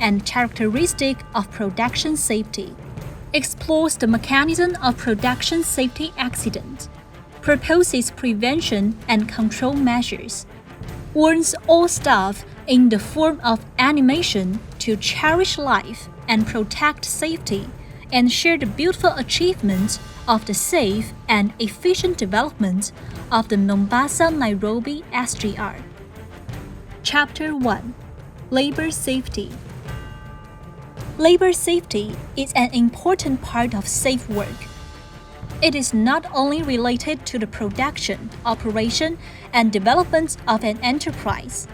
And characteristic of production safety, explores the mechanism of production safety accident, proposes prevention and control measures, warns all staff in the form of animation to cherish life and protect safety and share the beautiful achievements of the safe and efficient development of the Mombasa-Nairobi SGR. Chapter 1. Labor Safety. Labor safety is an important part of safe work. It is not only related to the production, operation, and development of an enterprise,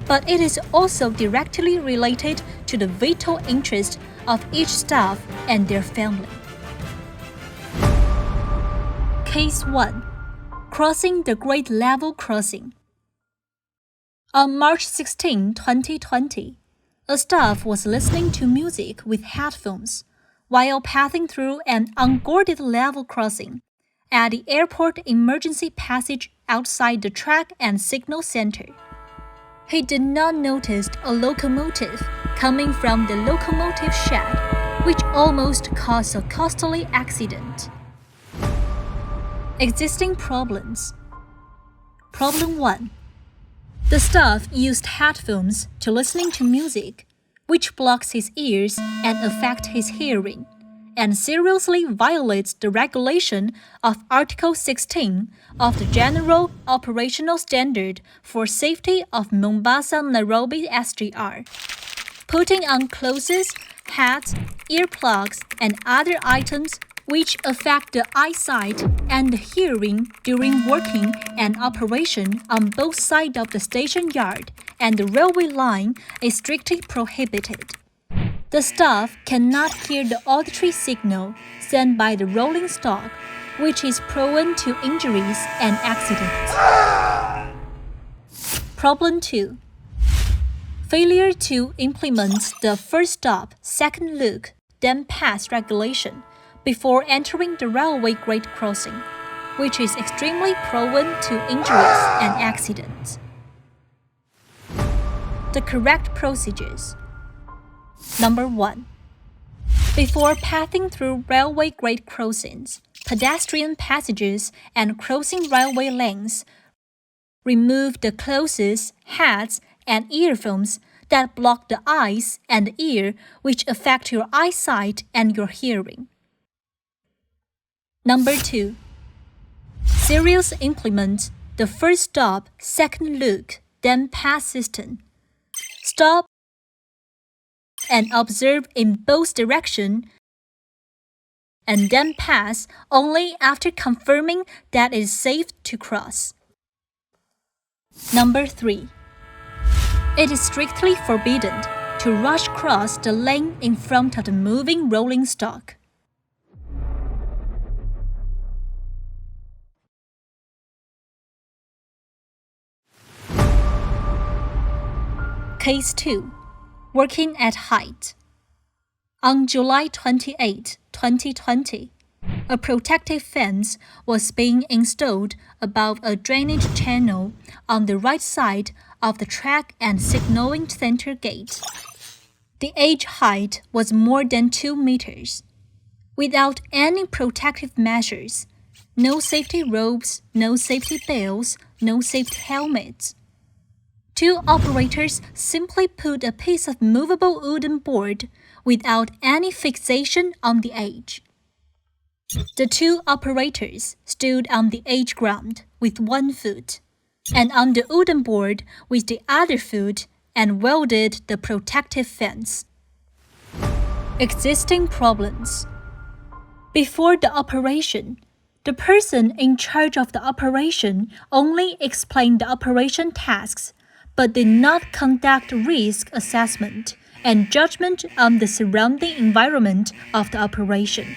but it is also directly related to the vital interest of each staff and their family. Case 1. Crossing the Grade Level Crossing. On March 16, 2020, a staff was listening to music with headphones while passing through an unguarded level crossing at the airport emergency passage outside the track and signal center. He did not notice a locomotive coming from the locomotive shed, which almost caused a costly accident. Existing problems. Problem 1. The staff used headphones to listening to music, which blocks his ears and affects his hearing, and seriously violates the regulation of Article 16 of the General Operational Standard for Safety of Mombasa-Nairobi SGR. Putting on clothes, hats, earplugs, and other items which affect the eyesight and the hearing during working and operation on both sides of the station yard and the railway line is strictly prohibited. The staff cannot hear the auditory signal sent by the rolling stock, which is prone to injuries and accidents. Problem 2. Failure to implement the first stop, second look, then pass regulation before entering the railway grade crossing, which is extremely prone to injuries and accidents. The correct procedures. Number 1. Before passing through railway grade crossings, pedestrian passages, and crossing railway lanes, remove the clothes, hats, and earphones that block the eyes and ear, which affect your eyesight and your hearing. Number 2. Seriously implement the first stop, second look, then pass system. Stop and observe in both directions, and then pass only after confirming that it is safe to cross. Number 3. It is strictly forbidden to rush cross the lane in front of the moving rolling stock. Case 2. Working at height. On July 28, 2020, a protective fence was being installed above a drainage channel on the right side of the track and signaling center gate. The edge height was more than 2 meters. Without any protective measures, no safety ropes, no safety belts, no safety helmets. 2 operators simply put a piece of movable wooden board without any fixation on the edge. The 2 operators stood on the edge ground with 1 foot, and on the wooden board with the other foot, and welded the protective fence. Existing problems. Before the operation, The person in charge of the operation only explained the operation tasks, but did not conduct risk assessment and judgment on the surrounding environment of the operation.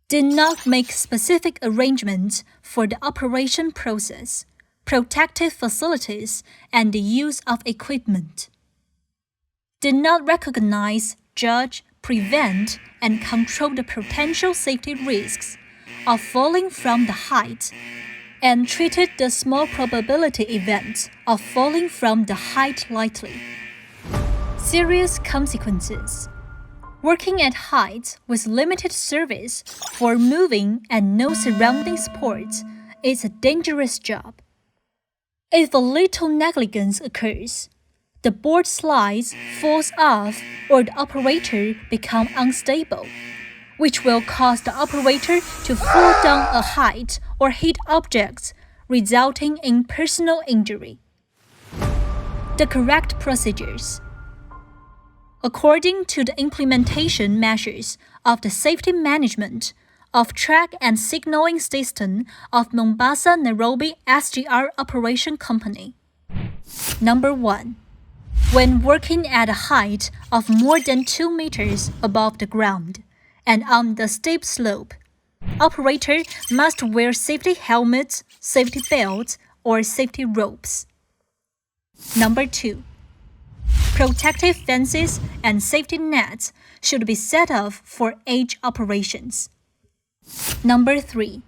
Did not make specific arrangements for the operation process, protective facilities, and the use of equipment. Did not recognize, judge, prevent, and control the potential safety risks of falling from the height, and treated the small probability event of falling from the height lightly. Serious consequences. Working at heights with limited service for moving and no surrounding support is a dangerous job. If a little negligence occurs, the board slides, falls off, or the operator becomes unstable, which will cause the operator to fall down a height or hit objects, resulting in personal injury. The correct procedures. According to the implementation measures of the safety management of track and signaling system of Mombasa Nairobi SGR Operation Company. Number 1. When working at a height of more than 2 meters above the ground and on the steep slope, operator must wear safety helmets, safety belts, or safety ropes. Number 2. Protective fences and safety nets should be set up for edge operations. Number 3.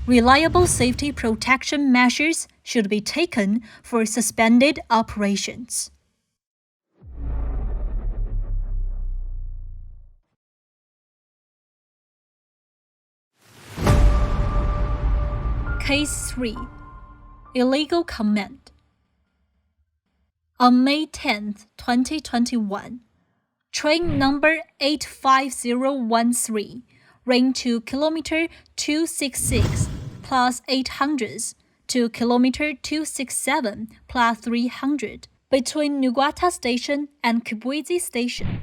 Reliable safety protection measures should be taken for suspended operations. Case 3. Illegal comment. On May 10, 2021, train number 85013 ran to kilometer 266 plus 800 to kilometer 267 plus 300 between Nugwata Station and Kibwezi Station.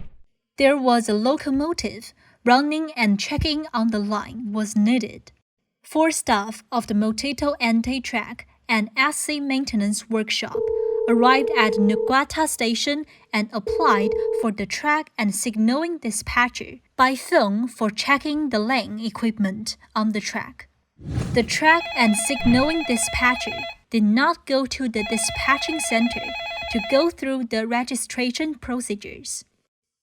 There was a locomotive running and checking on the line was needed. 4 staff of the Motito Anti-Track and SC Maintenance Workshop arrived at Nugwata Station and applied for the track and signaling dispatcher by phone for checking the lane equipment on the track. The track and signaling dispatcher did not go to the dispatching center to go through the registration procedures.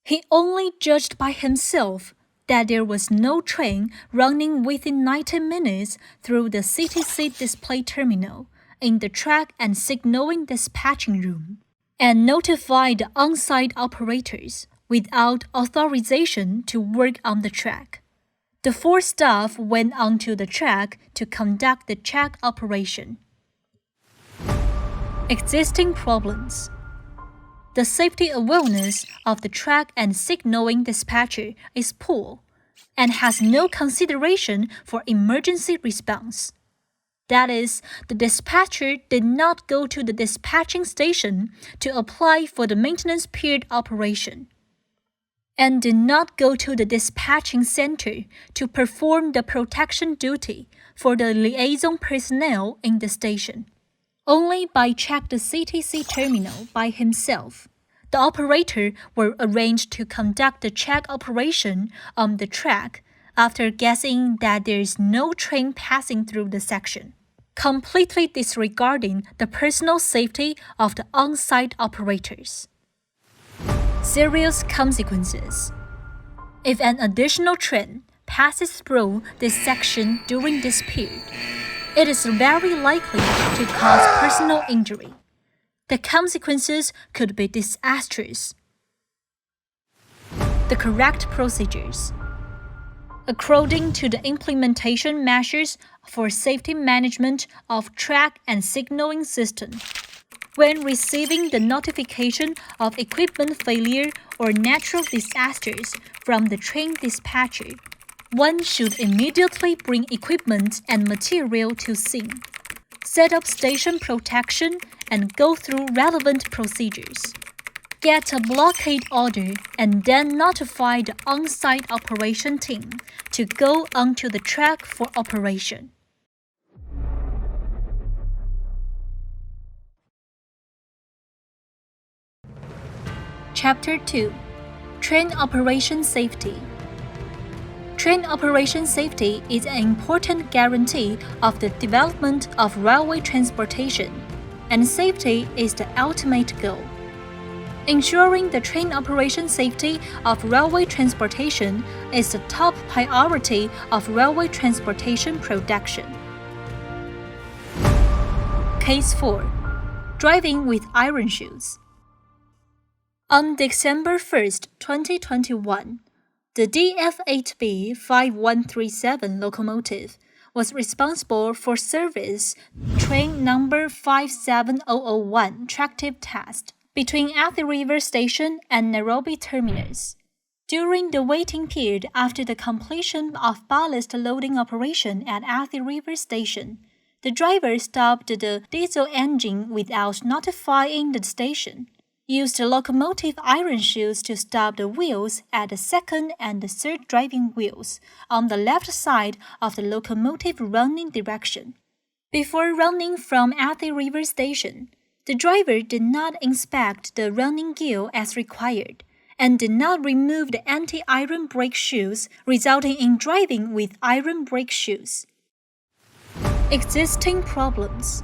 He only judged by himself that there was no train running within 90 minutes through the CTC display terminal in the track and signaling dispatching room, and notified the on-site operators without authorization to work on the track. The 4 staff went onto the track to conduct the check operation. Existing problems. The safety awareness of the track and signaling dispatcher is poor and has no consideration for emergency response. That is, the dispatcher did not go to the dispatching station to apply for the maintenance period operation, and did not go to the dispatching center to perform the protection duty for the liaison personnel in the station. Only by check the CTC terminal by himself, the operator were arranged to conduct the check operation on the track after guessing that there is no train passing through the section, completely disregarding the personal safety of the on-site operators. Serious consequences. If an additional train passes through this section during this period, it is very likely to cause personal injury. The consequences could be disastrous. The correct procedures. According to the implementation measures for safety management of track and signaling system, when receiving the notification of equipment failure or natural disasters from the train dispatcher, one should immediately bring equipment and material to scene, set up station protection, and go through relevant procedures. Get a blockade order and then notify the on-site operation team to go onto the track for operation. Chapter 2. Train Operation Safety. Train operation safety is an important guarantee of the development of railway transportation, and safety is the ultimate goal. Ensuring the train operation safety of railway transportation is the top priority of railway transportation production. Case 4. Driving with iron shoes. On December 1, 2021, the DF8B 5137 locomotive was responsible for service train number 57001 tractive test between Athi River Station and Nairobi Terminus. During the waiting period after the completion of ballast loading operation at Athi River Station, the driver stopped the diesel engine without notifying the station, used locomotive iron shoes to stop the wheels at the second and the third driving wheels on the left side of the locomotive running direction. Before running from Athi River Station, the driver did not inspect the running gear as required and did not remove the anti-iron brake shoes, resulting in driving with iron brake shoes. Existing problems.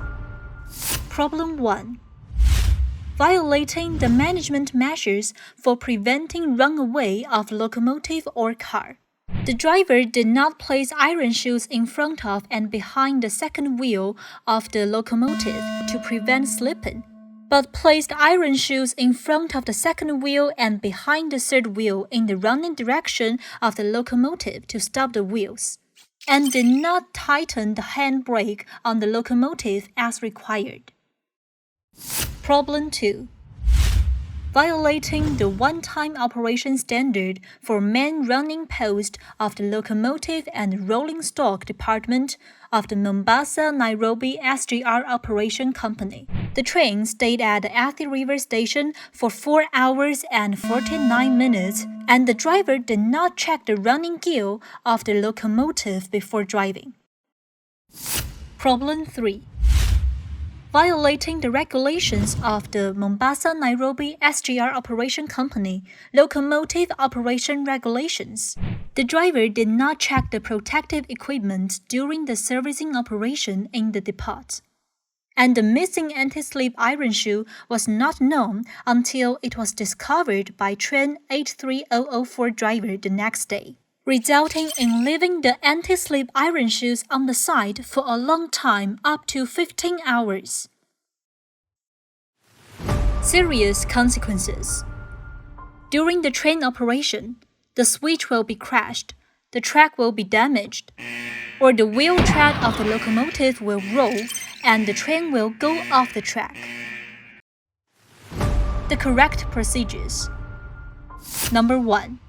Problem 1. Violating the management measures for preventing runaway of locomotive or car. The driver did not place iron shoes in front of and behind the second wheel of the locomotive to prevent slipping, but placed iron shoes in front of the second wheel and behind the third wheel in the running direction of the locomotive to stop the wheels, and did not tighten the handbrake on the locomotive as required. Problem 2. Violating the one-time operation standard for main running post of the locomotive and rolling stock department of the Mombasa-Nairobi SGR Operation Company. The train stayed at the Athi River Station for 4 hours and 49 minutes, and the driver did not check the running gear of the locomotive before driving. Problem 3. Violating the regulations of the Mombasa-Nairobi SGR Operation Company Locomotive Operation Regulations. The driver did not check the protective equipment during the servicing operation in the depot, and the missing anti-slip iron shoe was not known until it was discovered by train 83004 driver the next day, resulting in leaving the anti-slip iron shoes on the site for a long time, up to 15 hours. Serious consequences. During the train operation, the switch will be crashed, the track will be damaged, or the wheel tread of the locomotive will roll and the train will go off the track. The correct procedures. Number 1.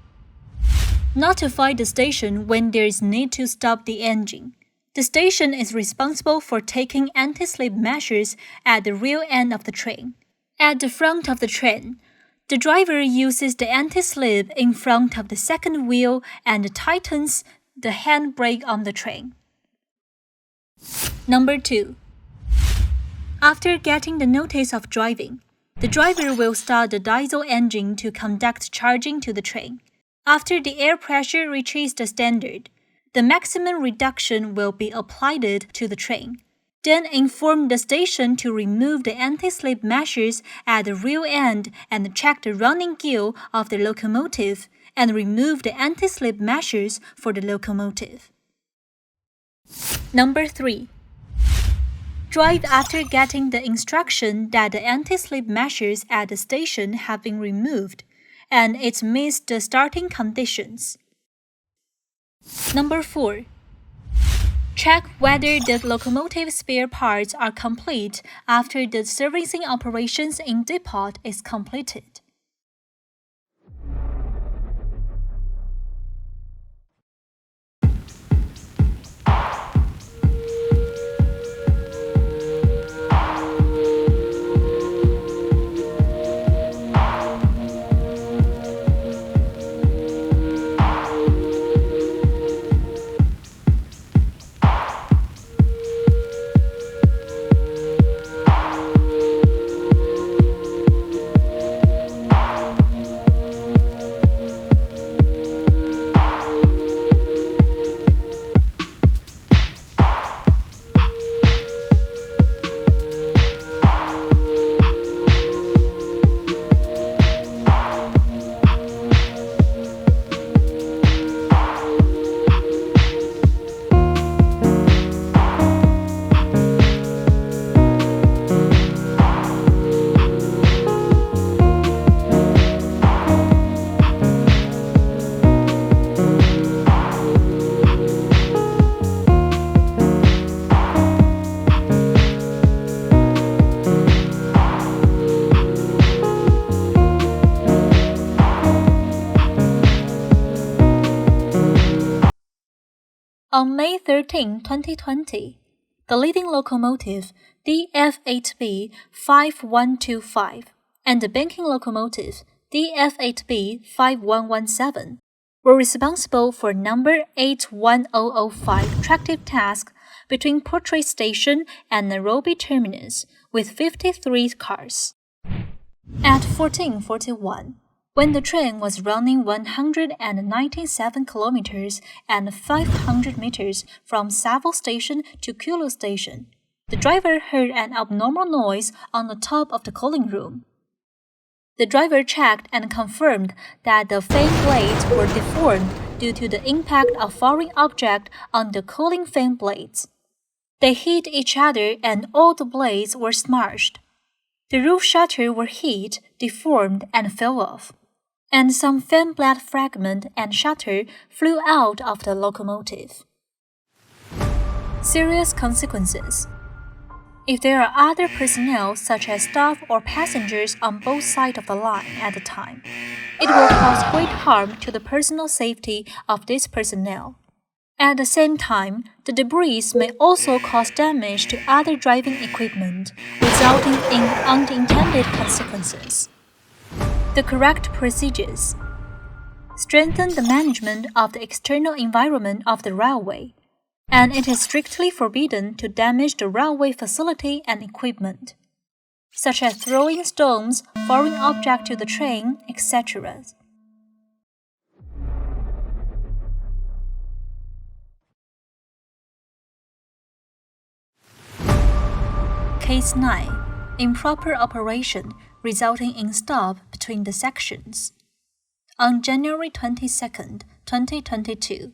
Notify the station when there is need to stop the engine. The station is responsible for taking anti-slip measures at the rear end of the train. At the front of the train, the driver uses the anti-slip in front of the second wheel and tightens the handbrake on the train. Number 2. After getting the notice of driving, the driver will start the diesel engine to conduct charging to the train. After the air pressure reaches the standard, the maximum reduction will be applied to the train. Then inform the station to remove the anti-slip measures at the rear end and check the running gear of the locomotive and remove the anti-slip measures for the locomotive. Number 3. Drive after getting the instruction that the anti-slip measures at the station have been removed and it meets the starting conditions. Number 4. Check whether the locomotive spare parts are complete after the servicing operations in depot is completed. On May 13, 2020, the leading locomotive DF8B 5125 and the banking locomotive DF8B 5117 were responsible for number 81005 tractive task between Portray Station and Nairobi Terminus with 53 cars. At 14:41, when the train was running 197 kilometers and 500 meters from Savile Station to Kulu Station, the driver heard an abnormal noise on the top of the cooling room. The driver checked and confirmed that the fan blades were deformed due to the impact of foreign object on the cooling fan blades. They hit each other and all the blades were smashed. The roof shutter were hit, deformed, and fell off, and some fan blade fragment and shutter flew out of the locomotive. Serious consequences. If there are other personnel such as staff or passengers on both sides of the line at the time, it will cause great harm to the personal safety of these personnel. At the same time, the debris may also cause damage to other driving equipment, resulting in unintended consequences. The correct procedures. Strengthen the management of the external environment of the railway, and it is strictly forbidden to damage the railway facility and equipment, such as throwing stones, foreign objects to the train, etc. Case 9. Improper operation resulting in stop between the sections. On January 22, 2022,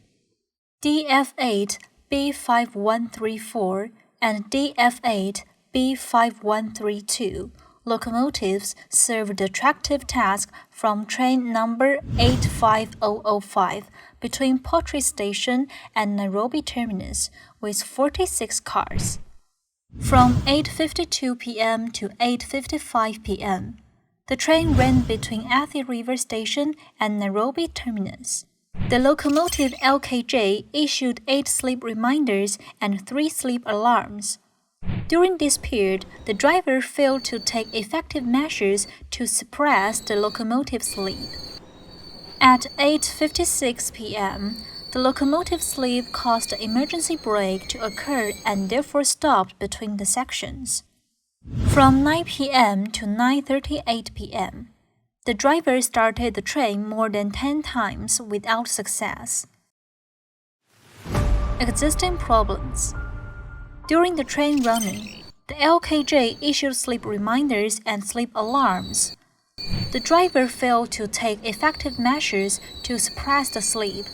DF8 B5134 and DF8 B5132 locomotives served the tractive task from train number 85005 between Portray Station and Nairobi Terminus with 46 cars. From 8:52 p.m. to 8:55 p.m., the train ran between Athi River Station and Nairobi Terminus. The locomotive LKJ issued 8 sleep reminders and 3 sleep alarms. During this period, the driver failed to take effective measures to suppress the locomotive sleep. At 8:56 p.m., the locomotive sleep caused the emergency brake to occur and therefore stopped between the sections. From 9 p.m. to 9:38 p.m., the driver started the train more than 10 times without success. Existing problems. During the train running, the LKJ issued sleep reminders and sleep alarms. The driver failed to take effective measures to suppress the sleep,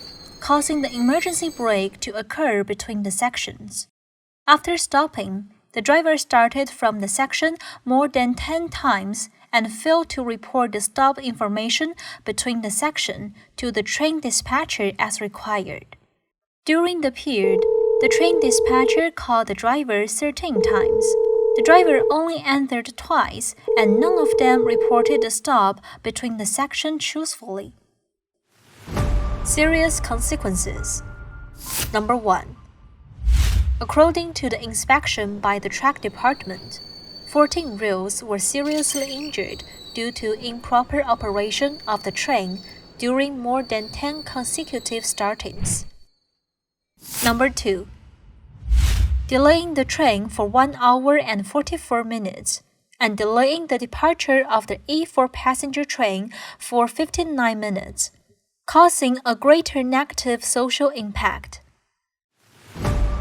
causing the emergency brake to occur between the sections. After stopping, the driver started from the section more than 10 times and failed to report the stop information between the section to the train dispatcher as required. During the period, the train dispatcher called the driver 13 times. The driver only answered twice, and none of them reported the stop between the sections truthfully. Serious consequences. Number 1. According to the inspection by the track department, 14 rails were seriously injured due to improper operation of the train during more than 10 consecutive startings. Number 2. Delaying the train for 1 hour and 44 minutes and delaying the departure of the E4 passenger train for 59 minutes, causing a greater negative social impact.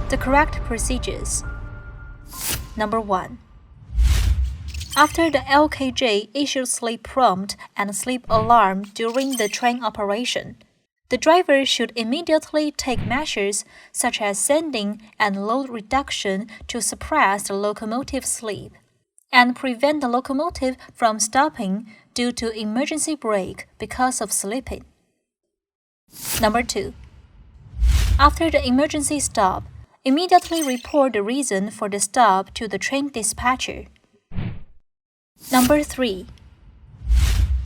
The correct procedures. Number 1. After the LKJ issued sleep prompt and sleep alarm during the train operation, the driver should immediately take measures such as sending and load reduction to suppress the locomotive sleep and prevent the locomotive from stopping due to emergency brake because of sleeping. Number 2. After the emergency stop, immediately report the reason for the stop to the train dispatcher. Number 3.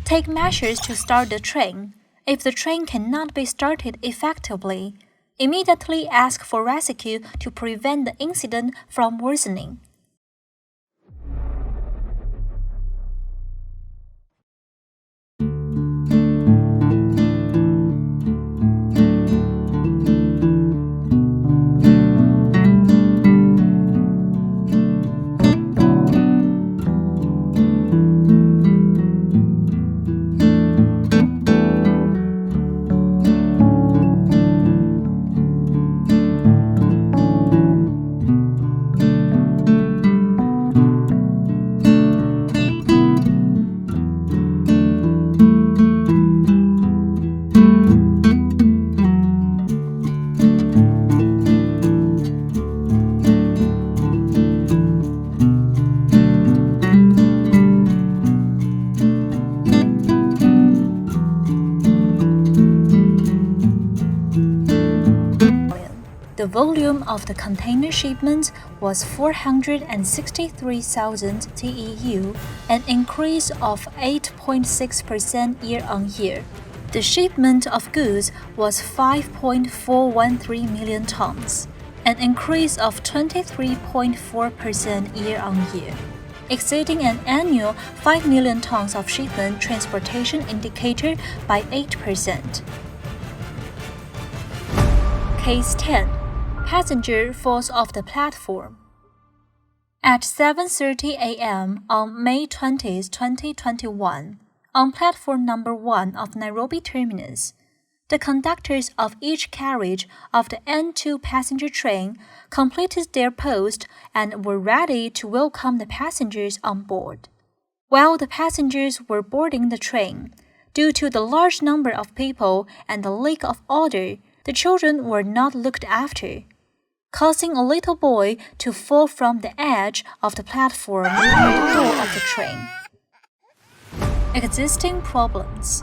Take measures to start the train. If the train cannot be started effectively, Immediately ask for rescue to prevent the incident from worsening. The volume of the container shipment was 463,000 TEU, an increase of 8.6% year-on-year. The shipment of goods was 5.413 million tons, an increase of 23.4% year-on-year, exceeding an annual 5 million tons of shipment transportation indicator by 8%. Case 10. Passenger falls off the platform. At 7:30 a.m. on May 20, 2021, on platform number 1 of Nairobi terminus, the conductors of each carriage of the N2 passenger train completed their post and were ready to welcome the passengers on board. While the passengers were boarding the train, due to the large number of people and the lack of order, the children were not looked after, causing a little boy to fall from the edge of the platform near the door of the train. Existing problems.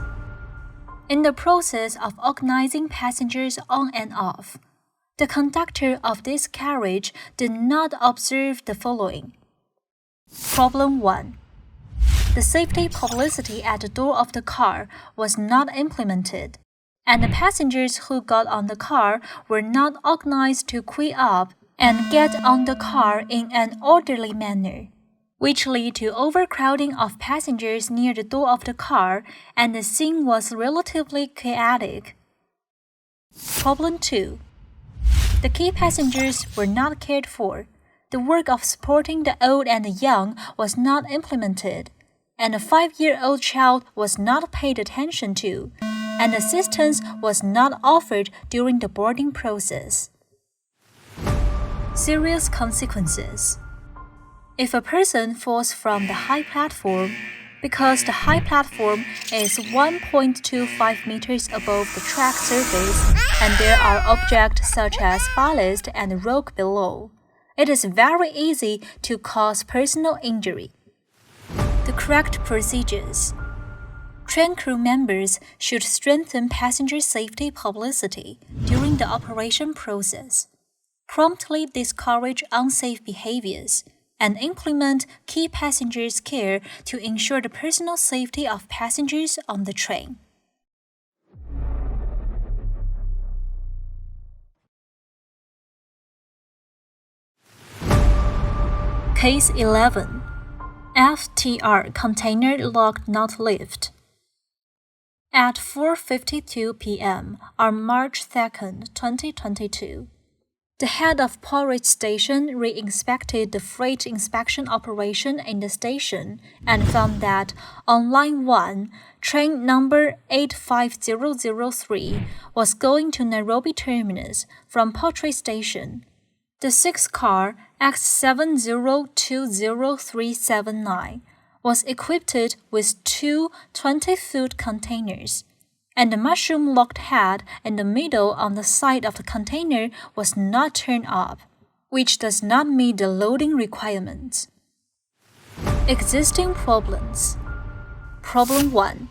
In the process of organizing passengers on and off, the conductor of this carriage did not observe the following. Problem 1. The safety publicity at the door of the car was not implemented, and the passengers who got on the car were not organized to queue up and get on the car in an orderly manner, which led to overcrowding of passengers near the door of the car, and the scene was relatively chaotic. Problem 2. The key passengers were not cared for. The work of supporting the old and the young was not implemented, and a 5-year-old child was not paid attention to, and assistance was not offered during the boarding process. Serious consequences. If a person falls from the high platform, because the high platform is 1.25 meters above the track surface and there are objects such as ballast and rock below, it is very easy to cause personal injury. The correct procedures. Train crew members should strengthen passenger safety publicity during the operation process, promptly discourage unsafe behaviors, and implement key passengers' care to ensure the personal safety of passengers on the train. Case 11. FTR container lock not lift. At 4:52 p.m. on March 2, 2022, the head of Porridge Station re-inspected the freight inspection operation in the station and found that on Line 1, train number 85003 was going to Nairobi terminus from Porridge Station. The 6th car, X7020379, was equipped with two 20-foot containers, and the mushroom-locked head in the middle on the side of the container was not turned up, which does not meet the loading requirements. Existing problems. Problem 1.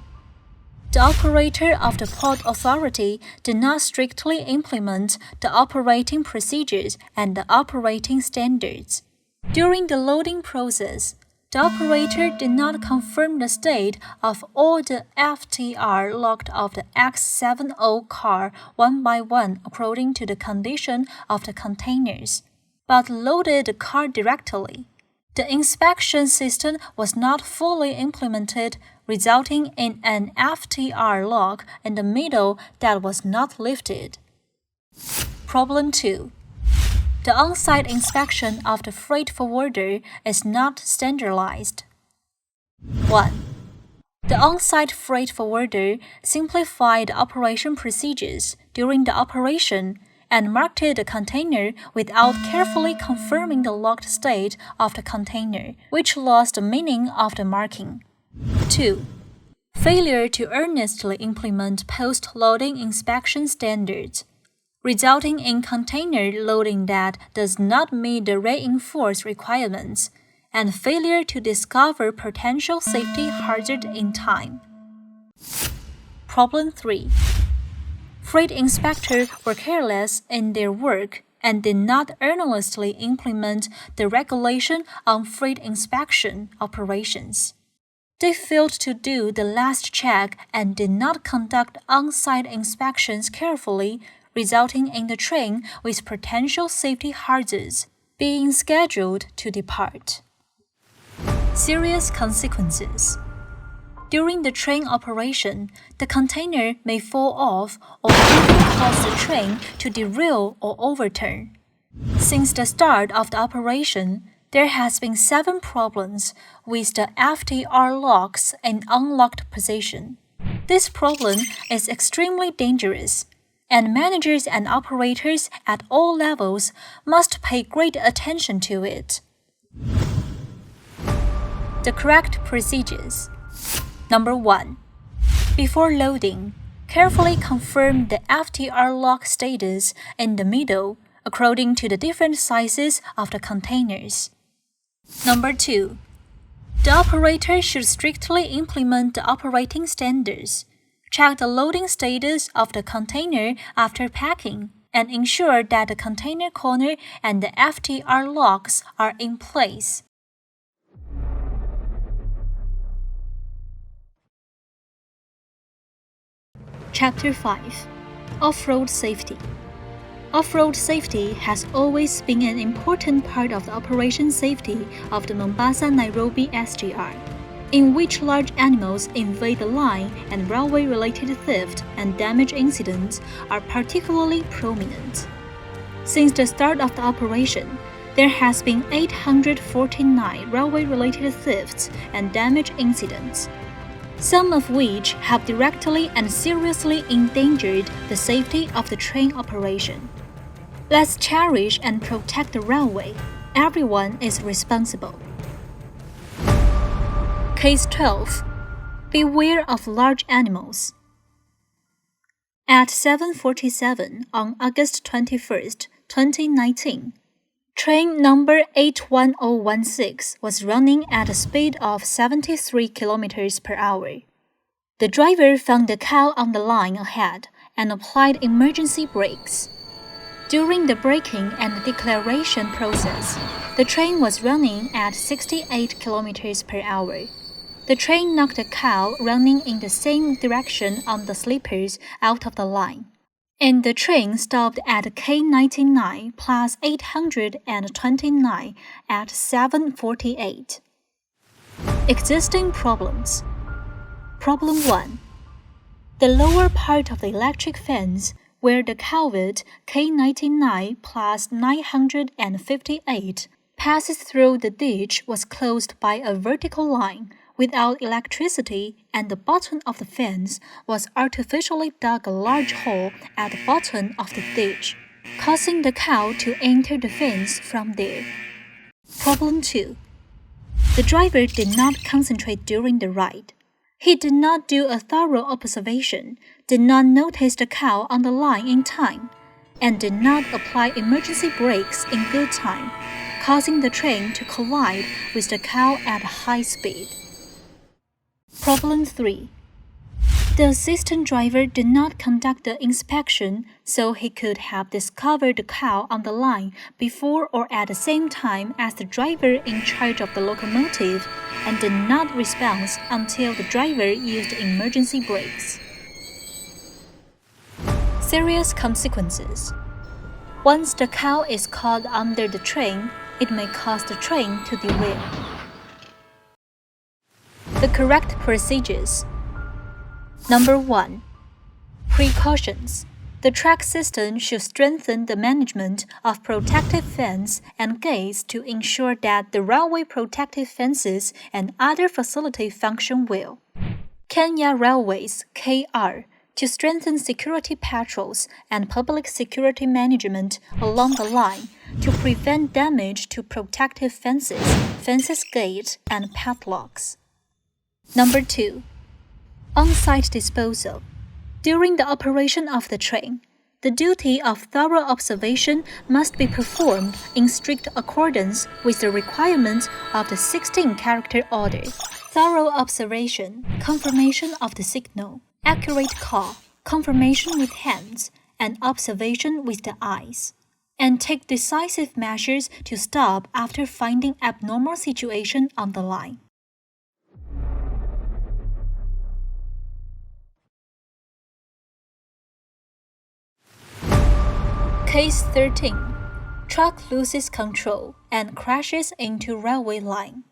The operator of the Port Authority did not strictly implement the operating procedures and the operating standards. During the loading process, The operator did not confirm the state of all the FTR locked of the X70 car one by one according to the condition of the containers, but loaded the car directly. The inspection system was not fully implemented, resulting in an FTR lock in the middle that was not lifted. Problem 2. The on-site inspection of the freight forwarder is not standardized. 1. The on-site freight forwarder simplified operation procedures during the operation and marked the container without carefully confirming the locked state of the container, which lost the meaning of the marking. 2. Failure to earnestly implement post-loading inspection standards, resulting in container loading that does not meet the reinforced requirements, and failure to discover potential safety hazard in time. Problem 3. Freight inspectors were careless in their work and did not earnestly implement the regulation on freight inspection operations. They failed to do the last check and did not conduct on-site inspections carefully, resulting in the train with potential safety hazards being scheduled to depart. Serious consequences. During the train operation, the container may fall off or even cause the train to derail or overturn. Since the start of the operation, there has been 7 problems with the FTR locks in unlocked position. This problem is extremely dangerous, and managers and operators at all levels must pay great attention to it. The correct procedures. Number 1. Before loading, carefully confirm the FTR lock status in the middle according to the different sizes of the containers. Number 2. The operator should strictly implement the operating standards, check the loading status of the container after packing, and ensure that the container corner and the FTR locks are in place. Chapter 5. Off-road safety. Off-road safety has always been an important part of the operation safety of the Mombasa-Nairobi SGR, in which large animals invade the line and railway-related theft and damage incidents are particularly prominent. Since the start of the operation, there has been 849 railway-related thefts and damage incidents, some of which have directly and seriously endangered the safety of the train operation. Let's cherish and protect the railway. Everyone is responsible. Case 12. Beware of large animals. At 7:47 on August 21, 2019, train number 81016 was running at a speed of 73 km per hour. The driver found the cow on the line ahead and applied emergency brakes. During the braking and declaration process, the train was running at 68 km per hour. The train knocked the cow running in the same direction on the sleepers out of the line, and the train stopped at K99 plus 829 at 7:48. Existing problems. Problem 1. The lower part of the electric fence, where the culvert K99 plus 958 passes through the ditch, was closed by a vertical line without electricity, and the bottom of the fence was artificially dug a large hole at the bottom of the ditch, causing the cow to enter the fence from there. Problem 2. The driver did not concentrate during the ride. He did not do a thorough observation, did not notice the cow on the line in time, and did not apply emergency brakes in good time, causing the train to collide with the cow at high speed. Problem 3. The assistant driver did not conduct the inspection, so he could have discovered the cow on the line before or at the same time as the driver in charge of the locomotive, and did not respond until the driver used emergency brakes. Serious consequences. Once the cow is caught under the train, it may cause the train to derail. The correct procedures. Number 1. Precautions. The track system should strengthen the management of protective fence and gates to ensure that the railway protective fences and other facilities function well. Kenya Railways (KR) to strengthen security patrols and public security management along the line to prevent damage to protective fences gates, and padlocks. Number 2. On-site disposal. During the operation of the train, the duty of thorough observation must be performed in strict accordance with the requirements of the 16-character order. Thorough observation, confirmation of the signal, accurate call, confirmation with hands, and observation with the eyes. And take decisive measures to stop after finding abnormal situation on the line. Case 13. Truck loses control and crashes into railway line.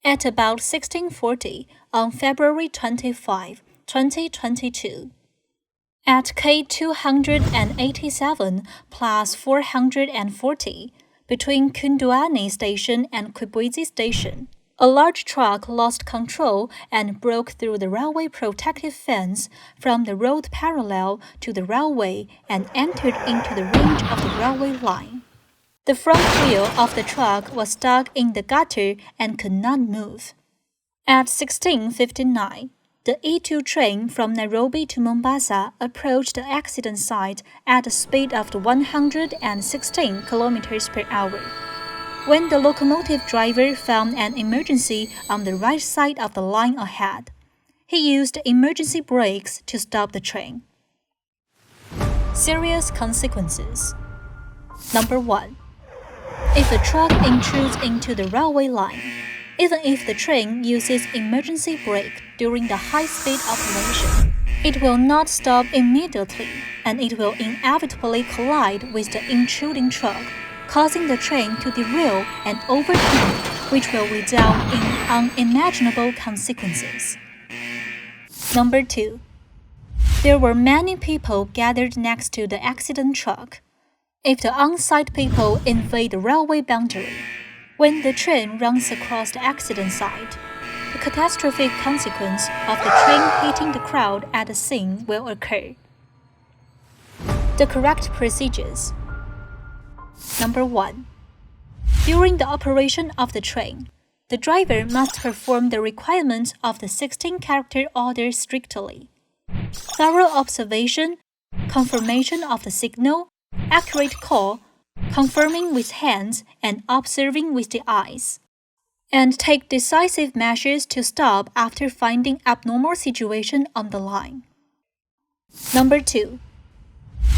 At about 1640 on February 25, 2022, at K287 plus 440 between Kunduani Station and Kibwezi Station, a large truck lost control and broke through the railway protective fence from the road parallel to the railway and entered into the range of the railway line. The front wheel of the truck was stuck in the gutter and could not move. At 1659, the E2 train from Nairobi to Mombasa approached the accident site at a speed of 116 km per hour. When the locomotive driver found an emergency on the right side of the line ahead, he used emergency brakes to stop the train. Serious consequences. Number 1. If a truck intrudes into the railway line, even if the train uses emergency brake during the high-speed operation, it will not stop immediately, and it will inevitably collide with the intruding truck, causing the train to derail and overturn, which will result in unimaginable consequences. Number 2. There were many people gathered next to the accident truck. If the on-site people invade the railway boundary, when the train runs across the accident site, the catastrophic consequence of the train hitting the crowd at the scene will occur. The correct procedures. Number 1. During the operation of the train, the driver must perform the requirements of the 16-character order strictly. Thorough observation, confirmation of the signal, accurate call, confirming with hands and observing with the eyes. And take decisive measures to stop after finding abnormal situation on the line. Number 2.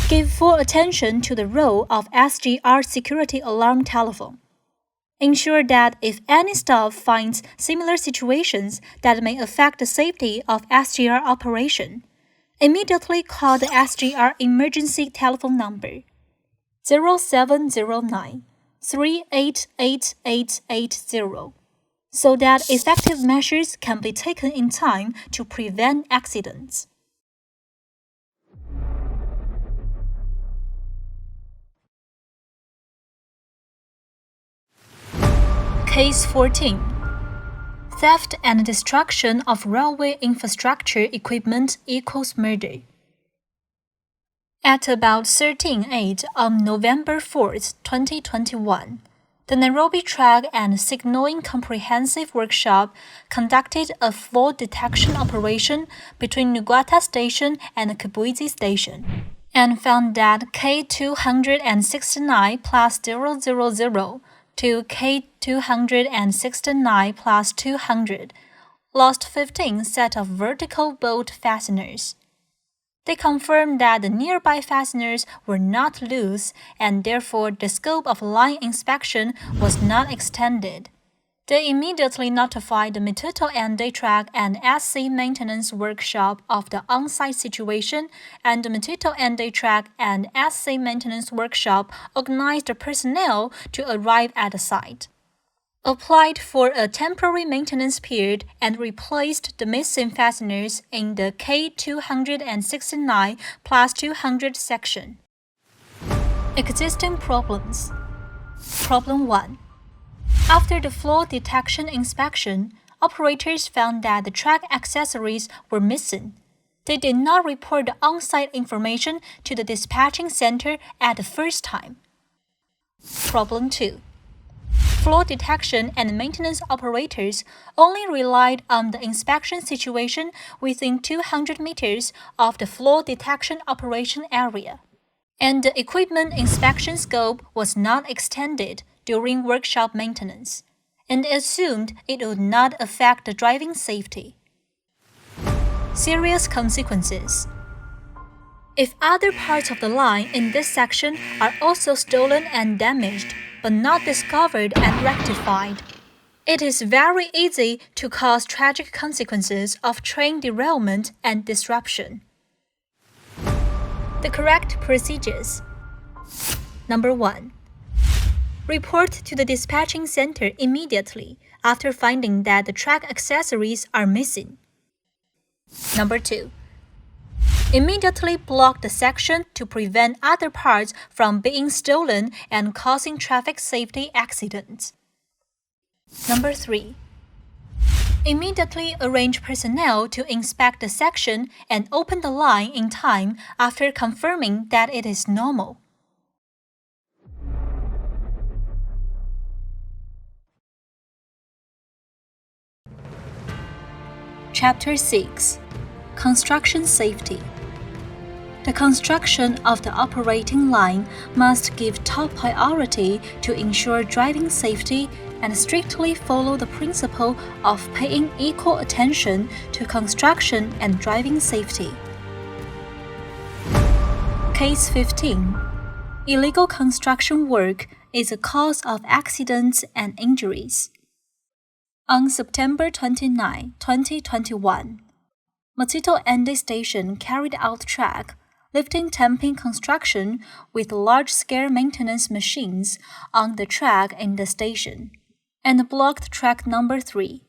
Give full attention to the role of SGR security alarm telephone. Ensure that if any staff finds similar situations that may affect the safety of SGR operation, immediately call the SGR emergency telephone number 0709 388880 so that effective measures can be taken in time to prevent accidents. Case 14. Theft and destruction of railway infrastructure equipment equals murder. At about 13:08 on November 4, 2021, the Nairobi Track and Signalling Comprehensive Workshop conducted a fault detection operation between Ngwata Station and Kibwezi Station, and found that K269 plus 000 to K269 plus 200 lost 15 sets of vertical bolt fasteners. They confirmed that the nearby fasteners were not loose and therefore the scope of line inspection was not extended. They immediately notified the Mituto and Track and SC maintenance workshop of the on-site situation, and the Mituto and Track and SC maintenance workshop organized the personnel to arrive at the site, applied for a temporary maintenance period, and replaced the missing fasteners in the K269 plus 200 section. Existing problems. Problem 1. After the flaw detection inspection, operators found that the track accessories were missing. They did not report the on-site information to the dispatching center at the first time. Problem 2. Flaw detection and maintenance operators only relied on the inspection situation within 200 meters of the flaw detection operation area, and the equipment inspection scope was not extended during workshop maintenance, and assumed it would not affect the driving safety. Serious consequences. If other parts of the line in this section are also stolen and damaged, but not discovered and rectified, it is very easy to cause tragic consequences of train derailment and disruption. The correct procedures. Number 1. Report to the dispatching center immediately after finding that the track accessories are missing. Number 2. Immediately block the section to prevent other parts from being stolen and causing traffic safety accidents. Number 3. Immediately arrange personnel to inspect the section and open the line in time after confirming that it is normal. Chapter 6. Construction Safety. The construction of the operating line must give top priority to ensure driving safety and strictly follow the principle of paying equal attention to construction and driving safety. Case 15. Illegal construction work is a cause of accidents and injuries. On September 29, 2021, Mituto Ende Station carried out track, lifting tamping construction with large-scale maintenance machines on the track in the station, and blocked track number 3.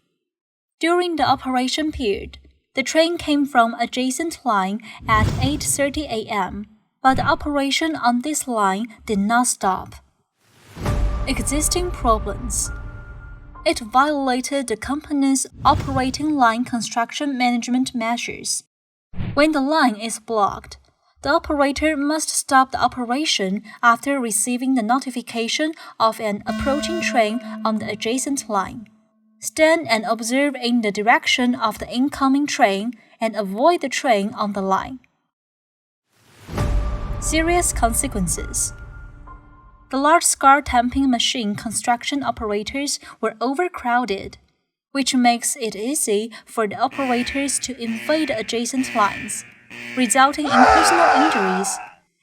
During the operation period, the train came from adjacent line at 8:30 a.m., but the operation on this line did not stop. Existing problems. It violated the company's operating line construction management measures. When the line is blocked, the operator must stop the operation after receiving the notification of an approaching train on the adjacent line. Stand and observe in the direction of the incoming train and avoid the train on the line. Serious consequences. The large-scale tamping machine construction operators were overcrowded, which makes it easy for the operators to invade adjacent lines, resulting in personal injuries,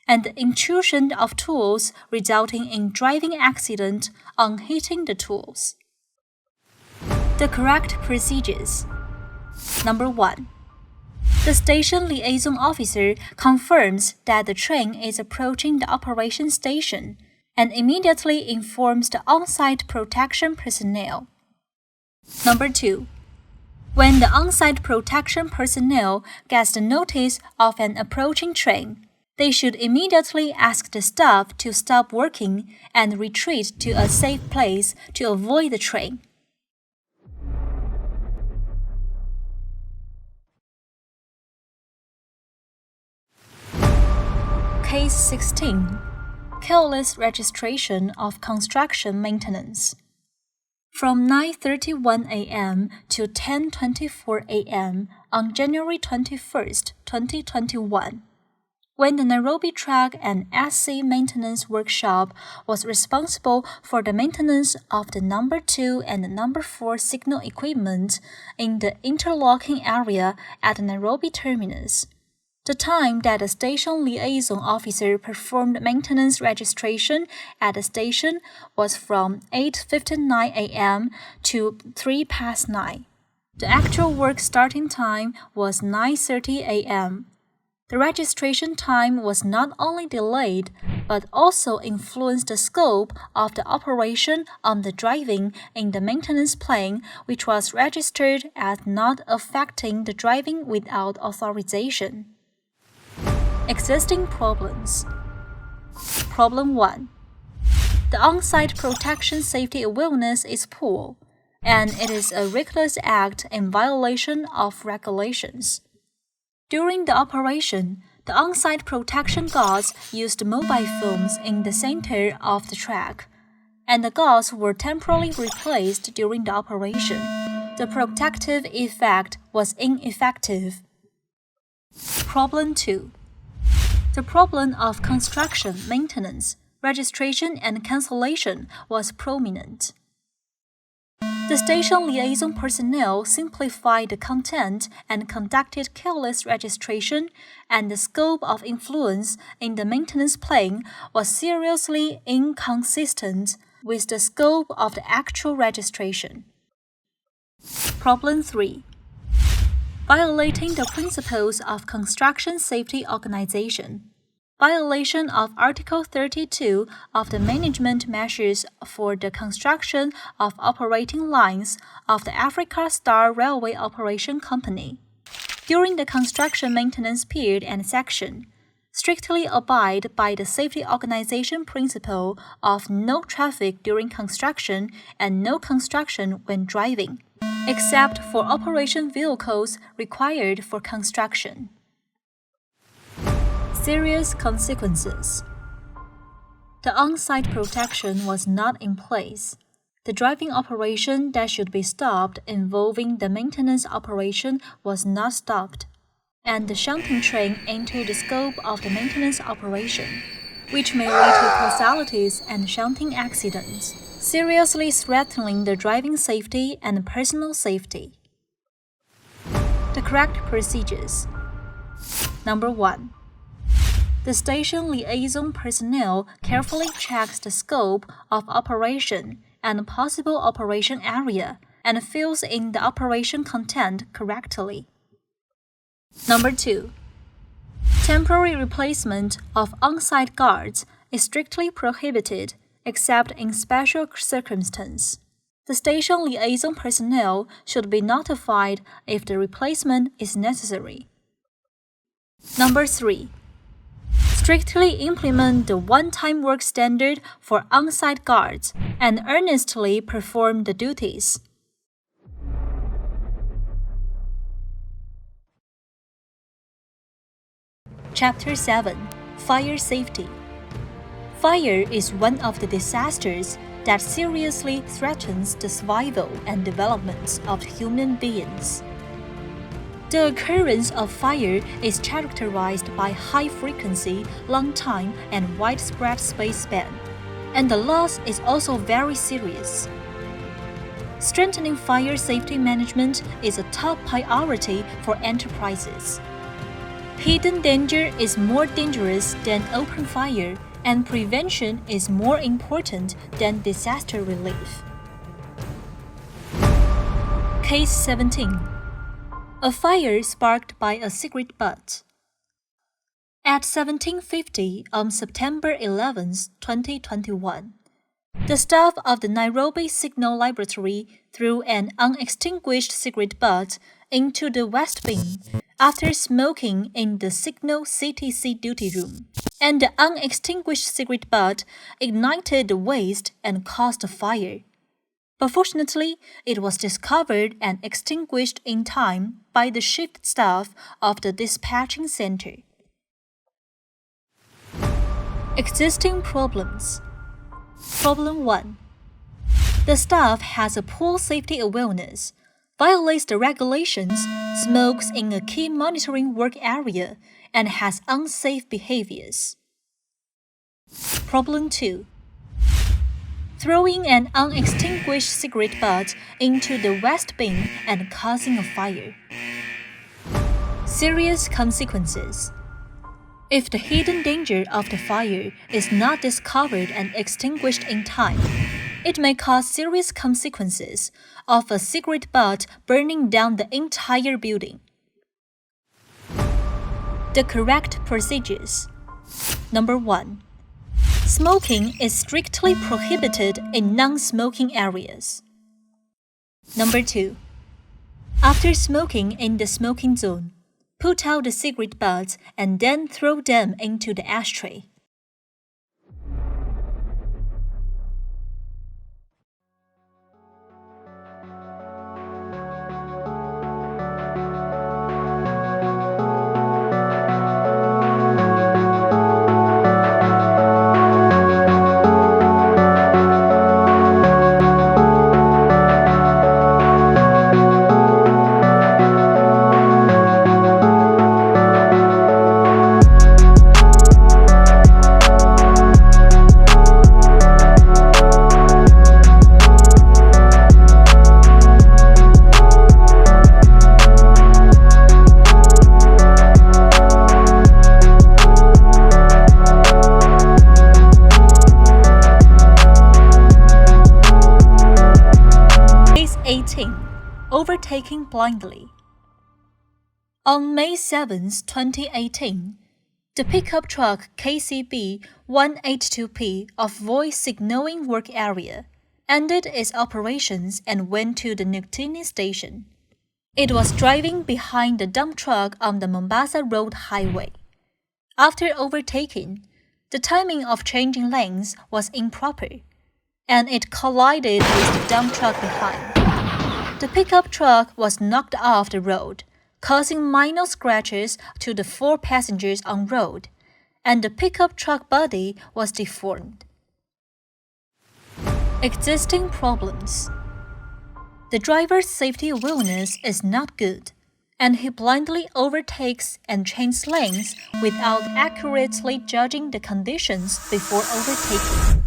and the intrusion of tools resulting in driving accident on hitting the tools. The correct procedures. Number 1. The station liaison officer confirms that the train is approaching the operation station and immediately informs the on-site protection personnel. Number 2. When the on-site protection personnel gets the notice of an approaching train, they should immediately ask the staff to stop working and retreat to a safe place to avoid the train. Case 16. Careless registration of construction maintenance. From 9:31 a.m. to 10:24 a.m. on January 21, 2021, when the Nairobi Track and SC Maintenance Workshop was responsible for the maintenance of the number 2 and the number 4 signal equipment in the interlocking area at the Nairobi terminus. The time that the station liaison officer performed maintenance registration at the station was from 8:59 a.m. to 9:03. The actual work starting time was 9:30 a.m. The registration time was not only delayed, but also influenced the scope of the operation on the driving in the maintenance plan, which was registered as not affecting the driving without authorization. Existing problems. Problem 1. The on-site protection safety awareness is poor, and it is a reckless act in violation of regulations. During the operation, the on-site protection guards used mobile phones in the center of the track, and the guards were temporarily replaced during the operation. The protective effect was ineffective. Problem 2. The problem of construction maintenance, registration, and cancellation was prominent. The station liaison personnel simplified the content and conducted careless registration, and the scope of influence in the maintenance plan was seriously inconsistent with the scope of the actual registration. Problem 3. Violating the principles of construction safety organization. Violation of Article 32 of the Management Measures for the Construction of Operating Lines of the Afristar Railway Operation Company. During the construction maintenance period and section, strictly abide by the safety organization principle of no traffic during construction and no construction when driving, except for operation vehicles required for construction. Serious consequences. The on-site protection was not in place. The driving operation that should be stopped involving the maintenance operation was not stopped, and the shunting train entered the scope of the maintenance operation, which may lead to causalities and shunting accidents, seriously threatening the driving safety and personal safety. The correct procedures. Number 1. The station liaison personnel carefully checks the scope of operation and possible operation area and fills in the operation content correctly. Number 2. Temporary replacement of on-site guards is strictly prohibited except in special circumstances. The station liaison personnel should be notified if the replacement is necessary. Number 3. Strictly implement the one-time work standard for on-site guards and earnestly perform the duties. Chapter 7. Fire Safety. Fire is one of the disasters that seriously threatens the survival and development of human beings. The occurrence of fire is characterized by high frequency, long time, and widespread space span, and the loss is also very serious. Strengthening fire safety management is a top priority for enterprises. Hidden danger is more dangerous than open fire, and prevention is more important than disaster relief. Case 17. A fire sparked by a cigarette butt. At 17:50 on September 11, 2021, the staff of the Nairobi Signal Laboratory threw an unextinguished cigarette butt into the West Bin after smoking in the Signal CTC duty room, and the unextinguished cigarette butt ignited the waste and caused a fire. But fortunately, it was discovered and extinguished in time by the shift staff of the dispatching center. Existing problems. Problem 1. The staff has a poor safety awareness. violates the regulations, smokes in a key monitoring work area, and has unsafe behaviors. Problem 2. Throwing an unextinguished cigarette butt into the waste bin and causing a fire. Serious consequences. If the hidden danger of the fire is not discovered and extinguished in time, it may cause serious consequences of a cigarette butt burning down the entire building. The correct procedures. Number 1. Smoking is strictly prohibited in non-smoking areas. Number 2. After smoking in the smoking zone, put out the cigarette butts and then throw them into the ashtray. Overtaking blindly. On May 7, 2018, the pickup truck KCB 182P of Voice Signaling Work Area ended its operations and went to the Nuktini station. It was driving behind the dump truck on the Mombasa Road Highway. After overtaking, the timing of changing lanes was improper, and it collided with the dump truck behind. The pickup truck was knocked off the road, causing minor scratches to the 4 passengers on road, and the pickup truck body was deformed. Existing problems. The driver's safety awareness is not good, and he blindly overtakes and changes lanes without accurately judging the conditions before overtaking.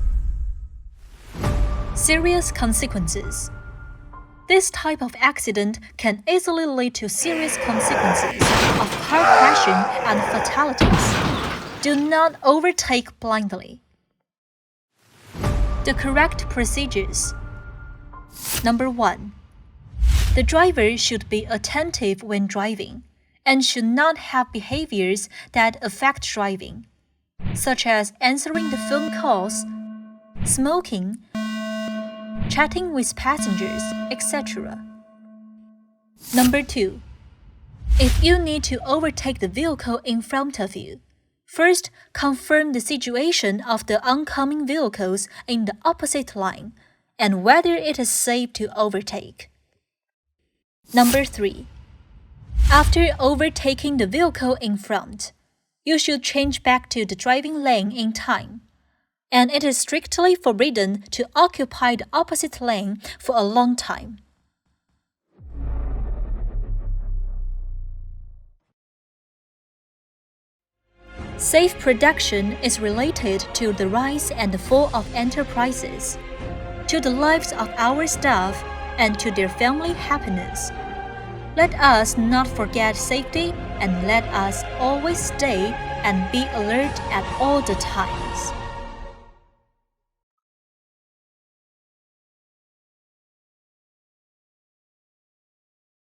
Serious consequences. This type of accident can easily lead to serious consequences of car crashing and fatalities. Do not overtake blindly. The correct procedures. Number 1. The driver should be attentive when driving and should not have behaviors that affect driving, such as answering the phone calls, smoking, chatting with passengers, etc. Number 2. If you need to overtake the vehicle in front of you, first confirm the situation of the oncoming vehicles in the opposite line and whether it is safe to overtake. Number 3. After overtaking the vehicle in front, you should change back to the driving lane in time, and it is strictly forbidden to occupy the opposite lane for a long time. Safe production is related to the rise and fall of enterprises, to the lives of our staff, and to their family happiness. Let us not forget safety, and let us always stay and be alert at all the times.